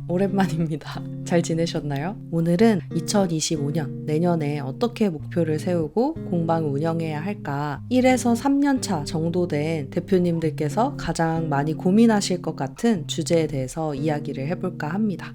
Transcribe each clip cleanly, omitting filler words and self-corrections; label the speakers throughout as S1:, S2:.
S1: 오랜만입니다. 잘 지내셨나요? 오늘은 2025년 내년에 어떻게 목표를 세우고 공방을 운영해야 할까 1에서 3년 차 정도 된 대표님들께서 가장 많이 고민하실 것 같은 주제에 대해서 이야기를 해볼까 합니다.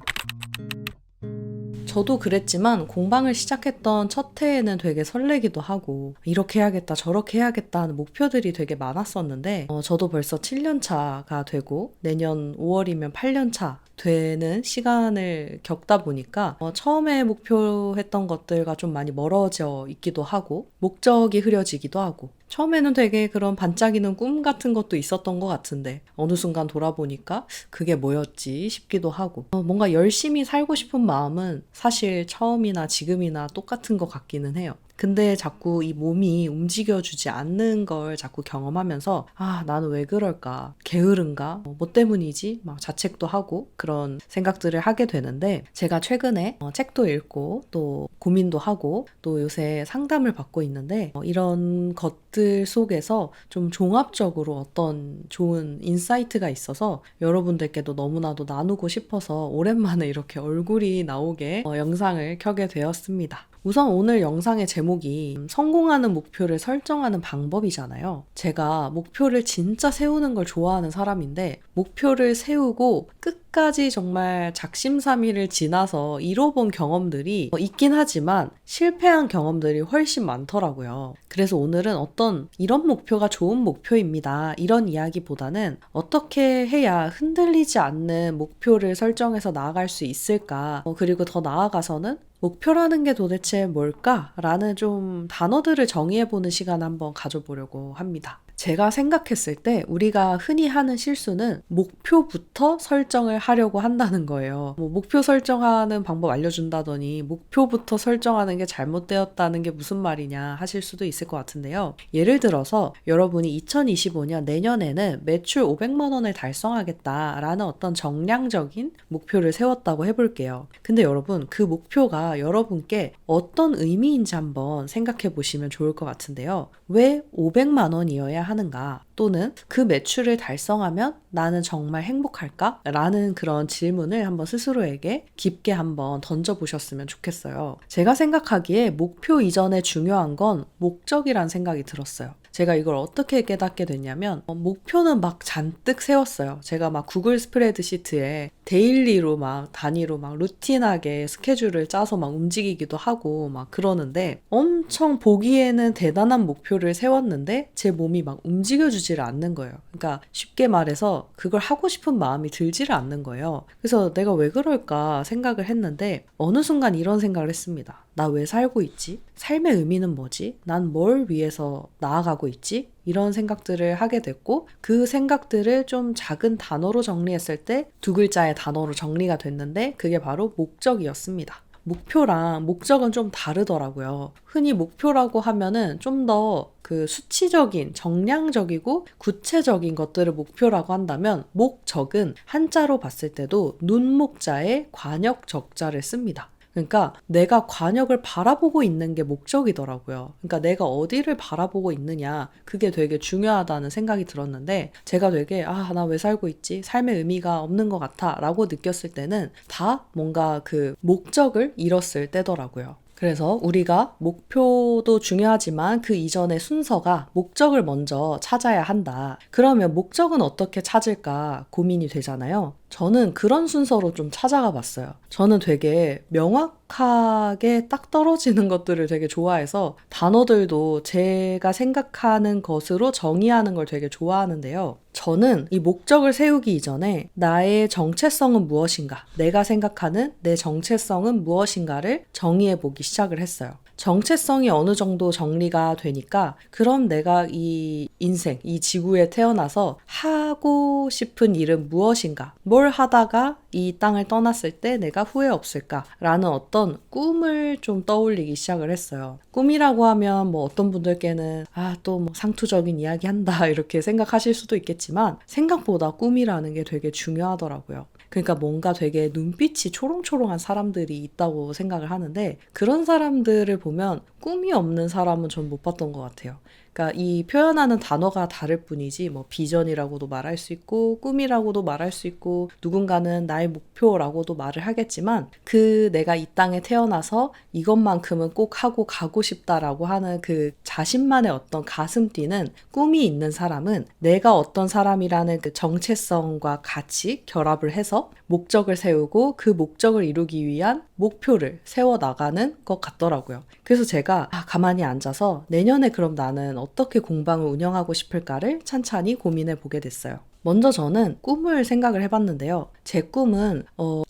S1: 저도 그랬지만 공방을 시작했던 첫 해에는 되게 설레기도 하고 이렇게 해야겠다 저렇게 해야겠다 하는 목표들이 되게 많았었는데 저도 벌써 7년 차가 되고 내년 5월이면 8년 차 되는 시간을 겪다 보니까 처음에 목표했던 것들과 좀 많이 멀어져 있기도 하고 목적이 흐려지기도 하고 처음에는 되게 그런 반짝이는 꿈 같은 것도 있었던 것 같은데 어느 순간 돌아보니까 그게 뭐였지 싶기도 하고 뭔가 열심히 살고 싶은 마음은 사실 처음이나 지금이나 똑같은 것 같기는 해요. 근데 자꾸 이 몸이 움직여주지 않는 걸 자꾸 경험하면서 나는 왜 그럴까? 게으른가? 뭐 때문이지? 막 자책도 하고 그런 생각들을 하게 되는데 제가 최근에 책도 읽고 또 고민도 하고 또 요새 상담을 받고 있는데 이런 것들 속에서 좀 종합적으로 어떤 좋은 인사이트가 있어서 여러분들께도 너무나도 나누고 싶어서 오랜만에 이렇게 얼굴이 나오게 영상을 켜게 되었습니다. 우선 오늘 영상의 제목이 성공하는 목표를 설정하는 방법이잖아요. 제가 목표를 진짜 세우는 걸 좋아하는 사람인데 목표를 세우고 끝까지 정말 작심삼일을 지나서 이뤄본 경험들이 있긴 하지만 실패한 경험들이 훨씬 많더라고요. 그래서 오늘은 어떤 이런 목표가 좋은 목표입니다. 이런 이야기보다는 어떻게 해야 흔들리지 않는 목표를 설정해서 나아갈 수 있을까? 그리고 더 나아가서는 목표라는 게 도대체 뭘까라는 좀 단어들을 정의해보는 시간 한번 가져보려고 합니다. 제가 생각했을 때 우리가 흔히 하는 실수는 목표부터 설정을 하려고 한다는 거예요. 목표 설정하는 방법 알려준다더니 목표부터 설정하는 게 잘못되었다는 게 무슨 말이냐 하실 수도 있을 것 같은데요. 예를 들어서 여러분이 2025년 내년에는 매출 500만 원을 달성하겠다라는 어떤 정량적인 목표를 세웠다고 해볼게요. 근데 여러분 그 목표가 여러분께 어떤 의미인지 한번 생각해 보시면 좋을 것 같은데요. 왜 500만 원이어야 하는가? 또는 그 매출을 달성하면 나는 정말 행복할까? 라는 그런 질문을 한번 스스로에게 깊게 한번 던져보셨으면 좋겠어요. 제가 생각하기에 목표 이전에 중요한 건 목적이란 생각이 들었어요. 제가 이걸 어떻게 깨닫게 됐냐면 목표는 막 잔뜩 세웠어요. 제가 막 구글 스프레드시트에 데일리로 막 단위로 막 루틴하게 스케줄을 짜서 막 움직이기도 하고 막 그러는데 엄청 보기에는 대단한 목표를 세웠는데 제 몸이 막 움직여주지를 않는 거예요. 그러니까 쉽게 말해서 그걸 하고 싶은 마음이 들지를 않는 거예요. 그래서 내가 왜 그럴까 생각을 했는데 어느 순간 이런 생각을 했습니다. 나 왜 살고 있지? 삶의 의미는 뭐지? 난 뭘 위해서 나아가고 있지? 이런 생각들을 하게 됐고 그 생각들을 좀 작은 단어로 정리했을 때 두 글자의 단어로 정리가 됐는데 그게 바로 목적이었습니다. 목표랑 목적은 좀 다르더라고요. 흔히 목표라고 하면은 좀 더 그 수치적인, 정량적이고 구체적인 것들을 목표라고 한다면 목적은 한자로 봤을 때도 눈목자에 관역적자를 씁니다. 그러니까 내가 관역을 바라보고 있는 게 목적이더라고요. 그러니까 내가 어디를 바라보고 있느냐 그게 되게 중요하다는 생각이 들었는데 제가 되게 나 왜 살고 있지? 삶의 의미가 없는 것 같아 라고 느꼈을 때는 다 뭔가 그 목적을 잃었을 때더라고요. 그래서 우리가 목표도 중요하지만 그 이전의 순서가 목적을 먼저 찾아야 한다. 그러면 목적은 어떻게 찾을까 고민이 되잖아요. 저는 그런 순서로 좀 찾아가 봤어요. 저는 되게 명확하게 딱 떨어지는 것들을 되게 좋아해서 단어들도 제가 생각하는 것으로 정의하는 걸 되게 좋아하는데요. 저는 이 목적을 세우기 이전에 나의 정체성은 무엇인가, 내가 생각하는 내 정체성은 무엇인가를 정의해 보기 시작을 했어요. 정체성이 어느 정도 정리가 되니까 그럼 내가 이 인생, 이 지구에 태어나서 하고 싶은 일은 무엇인가? 뭘 하다가 이 땅을 떠났을 때 내가 후회 없을까? 라는 어떤 꿈을 좀 떠올리기 시작을 했어요. 꿈이라고 하면 뭐 어떤 분들께는 또 뭐 상투적인 이야기 한다 이렇게 생각하실 수도 있겠지만 생각보다 꿈이라는 게 되게 중요하더라고요. 그러니까 뭔가 되게 눈빛이 초롱초롱한 사람들이 있다고 생각을 하는데 그런 사람들을 보면 꿈이 없는 사람은 전 못 봤던 것 같아요. 그러니까 이 표현하는 단어가 다를 뿐이지 뭐 비전이라고도 말할 수 있고 꿈이라고도 말할 수 있고 누군가는 나의 목표라고도 말을 하겠지만 그 내가 이 땅에 태어나서 이것만큼은 꼭 하고 가고 싶다라고 하는 그 자신만의 어떤 가슴 뛰는 꿈이 있는 사람은 내가 어떤 사람이라는 그 정체성과 같이 결합을 해서 목적을 세우고 그 목적을 이루기 위한 목표를 세워나가는 것 같더라고요. 그래서 제가 가만히 앉아서 내년에 그럼 나는 어떻게 공방을 운영하고 싶을까를 찬찬히 고민해 보게 됐어요. 먼저 저는 꿈을 생각을 해봤는데요. 제 꿈은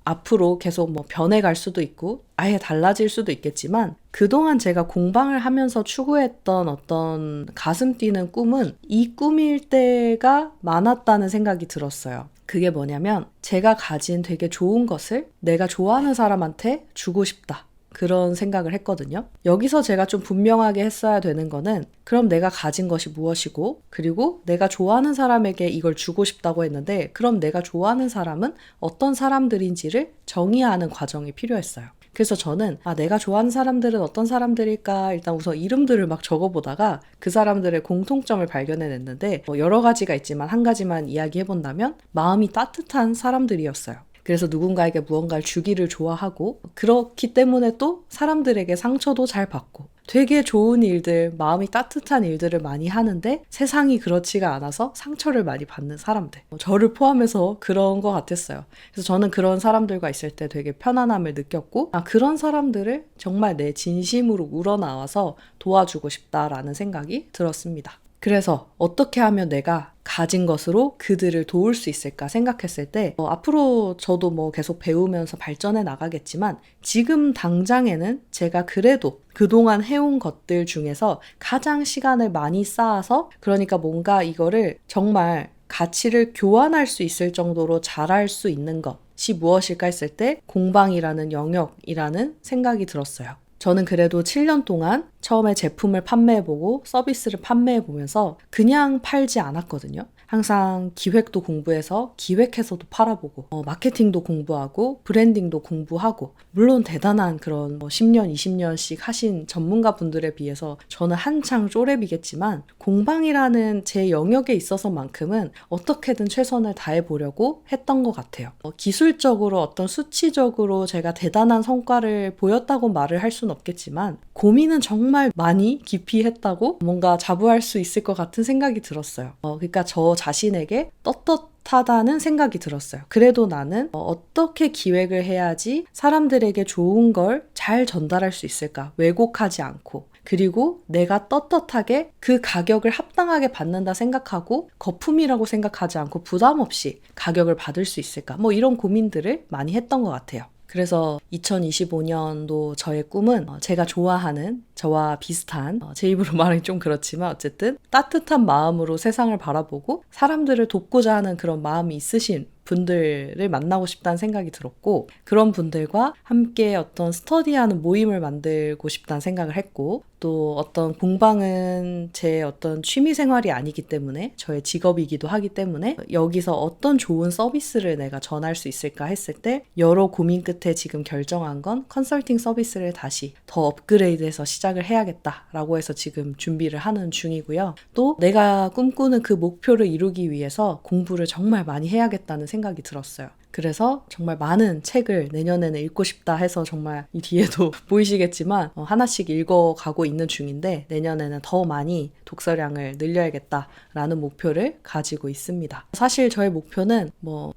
S1: 앞으로 계속 뭐 변해갈 수도 있고 아예 달라질 수도 있겠지만 그동안 제가 공방을 하면서 추구했던 어떤 가슴 뛰는 꿈은 이 꿈일 때가 많았다는 생각이 들었어요. 그게 뭐냐면 제가 가진 되게 좋은 것을 내가 좋아하는 사람한테 주고 싶다. 그런 생각을 했거든요. 여기서 제가 좀 분명하게 했어야 되는 거는 그럼 내가 가진 것이 무엇이고 그리고 내가 좋아하는 사람에게 이걸 주고 싶다고 했는데 그럼 내가 좋아하는 사람은 어떤 사람들인지를 정의하는 과정이 필요했어요. 그래서 저는 내가 좋아하는 사람들은 어떤 사람들일까 일단 우선 이름들을 막 적어보다가 그 사람들의 공통점을 발견해냈는데 여러 가지가 있지만 한 가지만 이야기해본다면 마음이 따뜻한 사람들이었어요. 그래서 누군가에게 무언가를 주기를 좋아하고 그렇기 때문에 또 사람들에게 상처도 잘 받고 되게 좋은 일들, 마음이 따뜻한 일들을 많이 하는데 세상이 그렇지가 않아서 상처를 많이 받는 사람들. 저를 포함해서 그런 것 같았어요. 그래서 저는 그런 사람들과 있을 때 되게 편안함을 느꼈고 그런 사람들을 정말 내 진심으로 우러나와서 도와주고 싶다라는 생각이 들었습니다. 그래서 어떻게 하면 내가 가진 것으로 그들을 도울 수 있을까 생각했을 때 앞으로 저도 뭐 계속 배우면서 발전해 나가겠지만 지금 당장에는 제가 그래도 그동안 해온 것들 중에서 가장 시간을 많이 쌓아서 그러니까 뭔가 이거를 정말 가치를 교환할 수 있을 정도로 잘할 수 있는 것이 무엇일까 했을 때 공방이라는 영역이라는 생각이 들었어요. 저는 그래도 7년 동안 처음에 제품을 판매해보고 서비스를 판매해보면서 그냥 팔지 않았거든요. 항상 기획도 공부해서 기획해서도 팔아보고 마케팅도 공부하고 브랜딩도 공부하고 물론 대단한 그런 10년, 20년씩 하신 전문가 분들에 비해서 저는 한창 쪼렙이겠지만 공방이라는 제 영역에 있어서만큼은 어떻게든 최선을 다해보려고 했던 것 같아요. 기술적으로 어떤 수치적으로 제가 대단한 성과를 보였다고 말을 할 수는 없겠지만 고민은 정말 많이 깊이 했다고 뭔가 자부할 수 있을 것 같은 생각이 들었어요. 그러니까 저 자신에게 떳떳하다는 생각이 들었어요. 그래도 나는 어떻게 기획을 해야지 사람들에게 좋은 걸 잘 전달할 수 있을까? 왜곡하지 않고 그리고 내가 떳떳하게 그 가격을 합당하게 받는다 생각하고 거품이라고 생각하지 않고 부담 없이 가격을 받을 수 있을까? 뭐 이런 고민들을 많이 했던 것 같아요. 그래서 2025년도 저의 꿈은 제가 좋아하는 저와 비슷한 제 입으로 말하기 좀 그렇지만 어쨌든 따뜻한 마음으로 세상을 바라보고 사람들을 돕고자 하는 그런 마음이 있으신 분들을 만나고 싶다는 생각이 들었고 그런 분들과 함께 어떤 스터디하는 모임을 만들고 싶다는 생각을 했고 또 어떤 공방은 제 어떤 취미 생활이 아니기 때문에 저의 직업이기도 하기 때문에 여기서 어떤 좋은 서비스를 내가 전할 수 있을까 했을 때 여러 고민 끝에 지금 결정한 건 컨설팅 서비스를 다시 더 업그레이드해서 시작을 해야겠다라고 해서 지금 준비를 하는 중이고요. 또 내가 꿈꾸는 그 목표를 이루기 위해서 공부를 정말 많이 해야겠다는 생각이 들었어요. 그래서 정말 많은 책을 내년에는 읽고 싶다 해서 정말 이 뒤에도 보이시겠지만 하나씩 읽어가고 있는 중인데 내년에는 더 많이 독서량을 늘려야겠다라는 목표를 가지고 있습니다. 사실 저의 목표는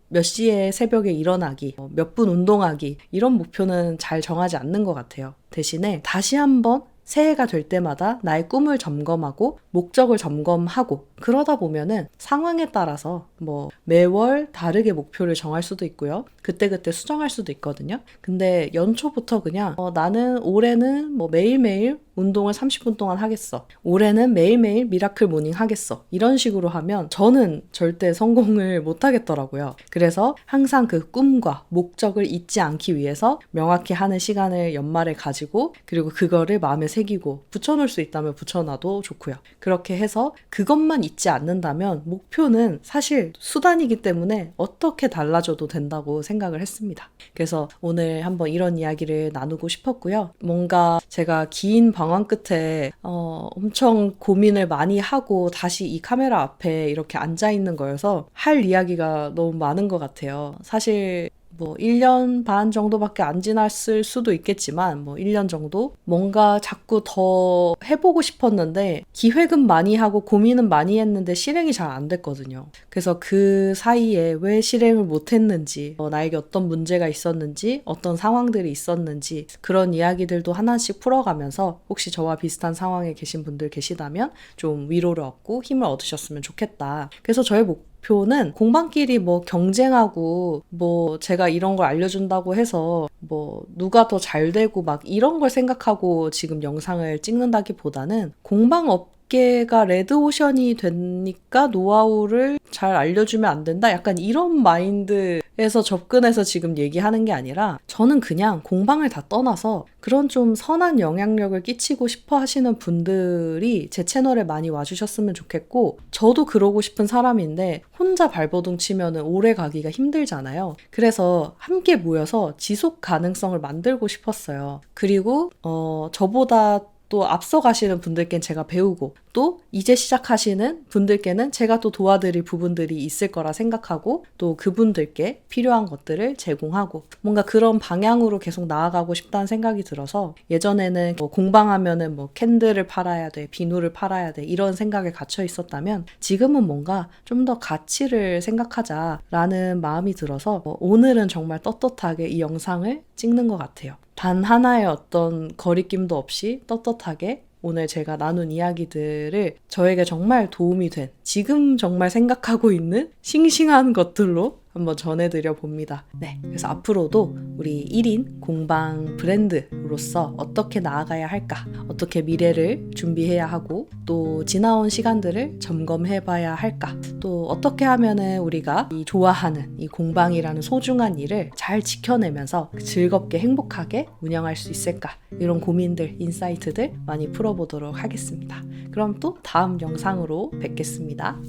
S1: 몇 시에 새벽에 일어나기, 몇 분 운동하기 이런 목표는 잘 정하지 않는 것 같아요. 대신에 다시 한번 새해가 될 때마다 나의 꿈을 점검하고 목적을 점검하고 그러다 보면은 상황에 따라서 매월 다르게 목표를 정할 수도 있고요. 그때그때 수정할 수도 있거든요. 근데 연초부터 그냥 나는 올해는 매일매일 운동을 30분 동안 하겠어. 올해는 매일매일 미라클 모닝 하겠어. 이런 식으로 하면 저는 절대 성공을 못 하겠더라고요. 그래서 항상 그 꿈과 목적을 잊지 않기 위해서 명확히 하는 시간을 연말에 가지고 그리고 그거를 마음에 새기고 붙여놓을 수 있다면 붙여놔도 좋고요. 그렇게 해서 그것만 잊지 않는다면 목표는 사실 수단이기 때문에 어떻게 달라져도 된다고 생각을 했습니다. 그래서 오늘 한번 이런 이야기를 나누고 싶었고요. 뭔가 제가 긴 방황 끝에 엄청 고민을 많이 하고 다시 이 카메라 앞에 이렇게 앉아 있는 거여서 할 이야기가 너무 많은 것 같아요. 사실 뭐 1년 반 정도밖에 안 지났을 수도 있겠지만 뭐 1년 정도 뭔가 자꾸 더 해보고 싶었는데 기획은 많이 하고 고민은 많이 했는데 실행이 잘 안 됐거든요. 그래서 그 사이에 왜 실행을 못 했는지, 나에게 어떤 문제가 있었는지, 어떤 상황들이 있었는지 그런 이야기들도 하나씩 풀어가면서 혹시 저와 비슷한 상황에 계신 분들 계시다면 좀 위로를 얻고 힘을 얻으셨으면 좋겠다. 그래서 저의 목표는 공방끼리 뭐 경쟁하고 뭐 제가 이런 걸 알려준다고 해서 뭐 누가 더 잘 되고 막 이런 걸 생각하고 지금 영상을 찍는다기보다는 공방 업계가 레드오션이 되니까 노하우를 잘 알려주면 안 된다? 약간 이런 마인드에서 접근해서 지금 얘기하는 게 아니라 저는 그냥 공방을 다 떠나서 그런 좀 선한 영향력을 끼치고 싶어 하시는 분들이 제 채널에 많이 와주셨으면 좋겠고 저도 그러고 싶은 사람인데 혼자 발버둥 치면은 오래 가기가 힘들잖아요. 그래서 함께 모여서 지속 가능성을 만들고 싶었어요. 그리고 저보다 또 앞서가시는 분들께는 제가 배우고 또 이제 시작하시는 분들께는 제가 또 도와드릴 부분들이 있을 거라 생각하고 또 그분들께 필요한 것들을 제공하고 뭔가 그런 방향으로 계속 나아가고 싶다는 생각이 들어서 예전에는 뭐 공방하면은 뭐 캔들을 팔아야 돼, 비누를 팔아야 돼 이런 생각에 갇혀 있었다면 지금은 뭔가 좀 더 가치를 생각하자라는 마음이 들어서 오늘은 정말 떳떳하게 이 영상을 찍는 것 같아요. 단 하나의 어떤 거리낌도 없이 떳떳하게 오늘 제가 나눈 이야기들을 저에게 정말 도움이 된, 지금 정말 생각하고 있는 싱싱한 것들로 한번 전해드려 봅니다. 네, 그래서 앞으로도 우리 1인 공방 브랜드로서 어떻게 나아가야 할까, 어떻게 미래를 준비해야 하고 또 지나온 시간들을 점검해봐야 할까, 또 어떻게 하면은 우리가 이 좋아하는 이 공방이라는 소중한 일을 잘 지켜내면서 즐겁게 행복하게 운영할 수 있을까, 이런 고민들, 인사이트들 많이 풀어보도록 하겠습니다. 그럼 또 다음 영상으로 뵙겠습니다.